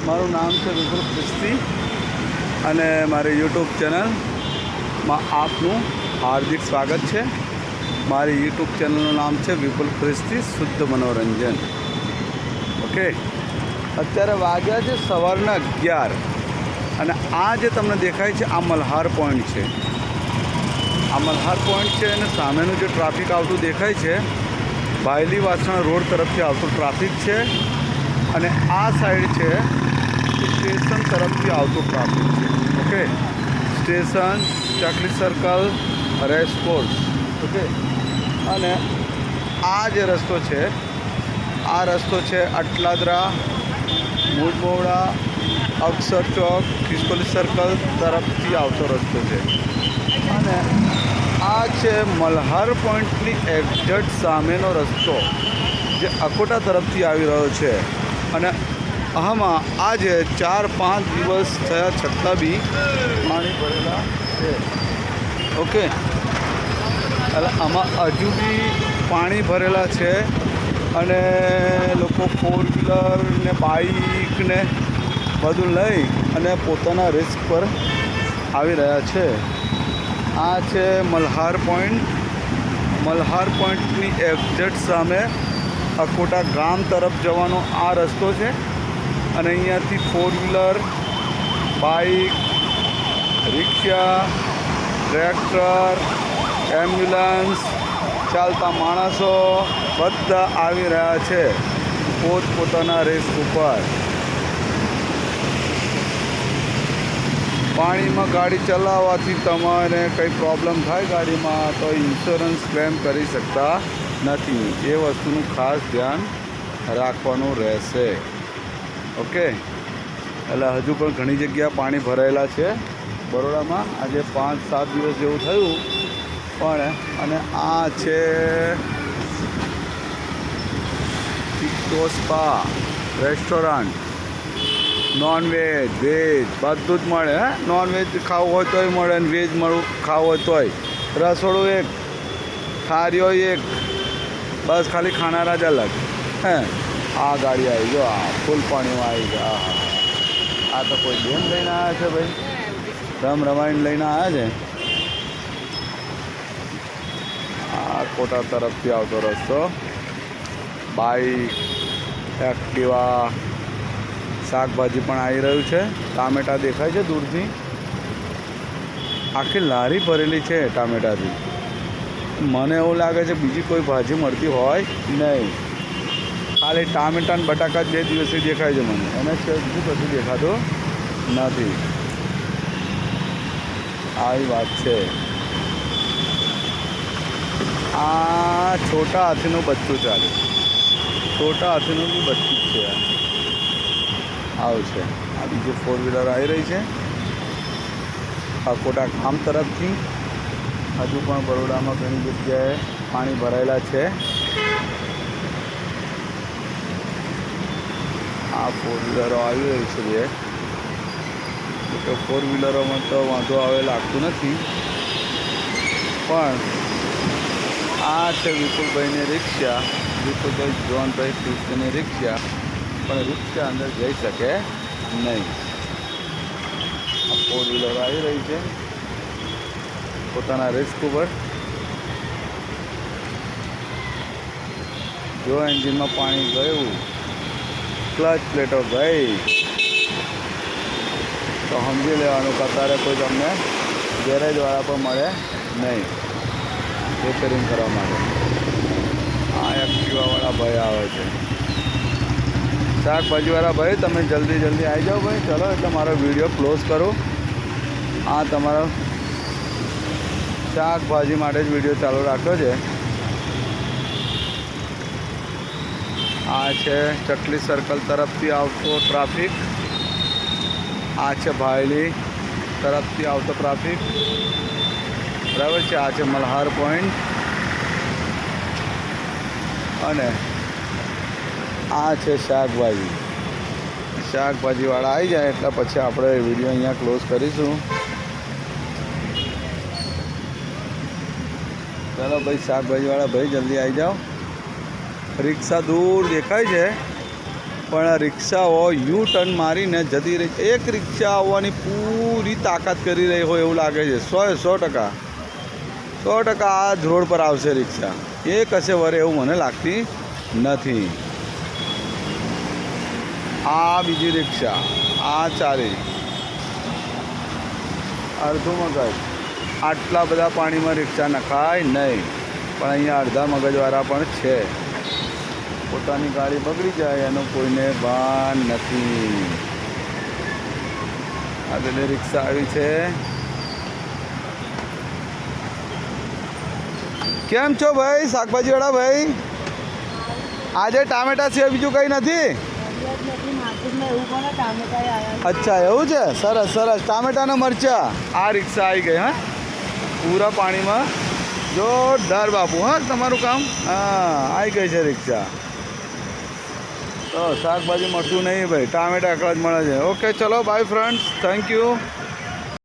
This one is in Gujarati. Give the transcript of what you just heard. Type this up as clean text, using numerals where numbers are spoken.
મારું નામ છે વિપુલ ખ્રિસ્તી અને મારી યુટ્યુબ ચેનલમાં આપનું હાર્દિક સ્વાગત છે. મારી યુટ્યુબ ચેનલનું નામ છે વિપુલ ખ્રિસ્તી શુદ્ધ મનોરંજન. ઓકે, અત્યારે વાગ્યા છે સવારના 11 અને આ જે તમને દેખાય છે આ મલ્હાર પોઈન્ટ છે. આ મલ્હાર પોઈન્ટ છે અને સામેનું જે ટ્રાફિક આવતું દેખાય છે ભાયલી વાસણા રોડ તરફથી આવતું ટ્રાફિક છે અને આ સાઈડ છે સ્ટેશન તરફથી આવતું ટ્રાફિક છે. ઓકે, સ્ટેશન, ચકલી સર્કલ, રેસકોર્સ. ઓકે, અને આ જે રસ્તો છે આ રસ્તો છે અટલાદરા, મુજમોડા, અક્ષર ચોક, ખિસકોલી સર્કલ તરફથી આવતો રસ્તો છે. અને આ છે મલ્હાર પોઈન્ટની એક્ઝેક્ટ સામેનો રસ્તો જે અકોટા તરફથી આવી રહ્યો છે. અને આમાં આજે 4-5 દિવસ થયા છતાં બી પાણી ભરેલા છે. ઓકે, એટલે આમાં હજુ બી પાણી ભરેલા છે અને લોકો 4 વ્હીલર ને બાઇક ને બધું લઈ અને પોતાના રિસ્ક પર આવી રહ્યા છે. આ છે મલ્હાર પોઈન્ટ. મલ્હાર પોઈન્ટની એક્ઝેક્ટ સામે અકોટા ગામ તરફ જવાનો આ રસ્તો છે અને અહીંયાથી 4 વ્હીલર, બાઇક, રિક્ષા, ટ્રેક્ટર, એમ્બ્યુલન્સ, ચાલતા માણસો બધા આવી રહ્યા છે પોતપોતાના રેસ ઉપર. પાણીમાં ગાડી ચલાવવાથી તમારે કંઈ પ્રોબ્લેમ થાય ગાડીમાં તો ઇન્સ્યોરન્સ ક્લેમ કરી શકતા નથી. એ વસ્તુનું ખાસ ધ્યાન રાખવાનું રહેશે. ઓકે, એટલે હજુ પણ ઘણી જગ્યા પાણી ભરાયેલા છે બરોડામાં. આજે 5-7 દિવસ જેવું થયું પણ. અને આ છે ટિક્ટો સ્પા રેસ્ટોરન્ટ. નોનવેજ, વેજ બધું જ મળે. નોનવેજ ખાવું હોય તોય મળે અને વેજ ખાવું હોય તોય. રસોડું એક, થાળીઓ એક, બસ ખાલી ખાનારા જ અલગ. હે, આ ગાડી આવી ગયો, આ ફૂલ પાણીમાં આવી ગયા. આ તો કોઈ ગેમ લઈને આવ્યા છે ભાઈ, રમાઈને લઈને આવ્યા છે. આ કોટા તરફથી આવતો રસ્તો, બાઇક, એક્ટિવા, શાકભાજી પણ આવી રહ્યું છે. ટામેટા દેખાય છે દૂરથી. આખી લારી ભરેલી છે ટામેટાથી. મને એવું લાગે છે બીજી કોઈ ભાજી મળતી હોય નહીં, ખાલી ટામેટા અને બટાકા 2 દિવસથી દેખાય છે મને. એને છે બીજું કશું દેખાતું નથી. આવી વાત છે. આ છોટા હાથીનું બચ્ચું ચાલે. છોટા હાથીનું બી બચ્ચું જ છે. આવું છે. આ બીજી 4 વ્હીલર આવી રહી છે અકોટા ગામ તરફથી. હજુ પણ બરોડામાં ઘણી જગ્યાએ પાણી ભરાયેલા છે. આ 4 વ્હીલરો આવી રહી છે બે. તો 4 વ્હીલરોમાં તો વાંધો આવે લાગતું નથી. પણ આ છે વિપુલભાઈની રિક્ષા, વિપુલભાઈ જોનભાઈ ખ્રિસ્તીની રિક્ષા. પણ રિક્ષા અંદર જઈ શકે નહીં. આ 4 વ્હીલર આવી રહી છે પોતાના રિસ્ક ઉપર. જો એન્જિનમાં પાણી ગયું, ક્લચ પ્લેટો ગઈ તો સમજી લેવાનું કે અત્યારે કોઈ તમને ગેરેજવાળા પણ મળે નહીં રિપેરિંગ કરવા માટે. આ એક્ટિવાવાળા ભાઈ આવે છે. શાકભાજીવાળા ભાઈ તમે જલ્દી આવી જાઓ ભાઈ. ચલો, એટલે મારો વિડીયો ક્લોઝ કરું. આ તમારો શાકભાજી માટે જ વિડીયો ચાલુ રાખ્યો છે. આ છે ચકલી સર્કલ તરફથી આવતો ટ્રાફિક. આ છે ભાયલી તરફથી આવતો ટ્રાફિક, બરાબર છે. આ છે મલ્હાર પોઈન્ટ અને આ છે શાકભાજી. શાકભાજીવાળા આવી જાય એટલે પછી આપણે વિડીયો અહીંયા ક્લોઝ કરીશું. ચાલો ભાઈ, શાકભાજીવાળા ભાઈ જલ્દી આવી જાઓ. રિક્ષા દૂર દેખાય છે પણ રિક્ષાઓ યુ ટર્ન મારીને જતી રહી. એક રિક્ષા આવવાની પૂરી તાકાત કરી રહી હોય એવું લાગે છે. 100% આ જ રોડ પર આવશે રિક્ષા. એ કશે વરે એવું મને લાગતી નથી. આ બીજી રિક્ષા, આ ચાલી અડધું મગજ. આટલા બધા પાણીમાં રિક્ષા નખાય નહીં, પણ અહીંયા અડધા મગજવાળા પણ છે. પોતાની ગાડી બગડી જાય એનું કોઈને ભાન નથી. આ પેલી રિક્ષા આવી છે. કેમ છો ભાઈ શાકભાજીવાળા ભાઈ? આજે ટામેટા છે, બીજું કંઈ નથી? અચ્છા એવું છે. સરસ સરસ. ટામેટાના મરચા. આ રિક્ષા આવી ગઈ. હા, પૂરા પાણીમાં જોરદાર બાપુ. હા, તમારું કામ. હા, આવી ગઈ છે રિક્ષા. તો શાકભાજી મળતું નહીં ભાઈ, ટામેટા એકલા જ મળે છે. ઓકે, ચલો બાય ફ્રેન્ડ્સ, થેન્ક યુ.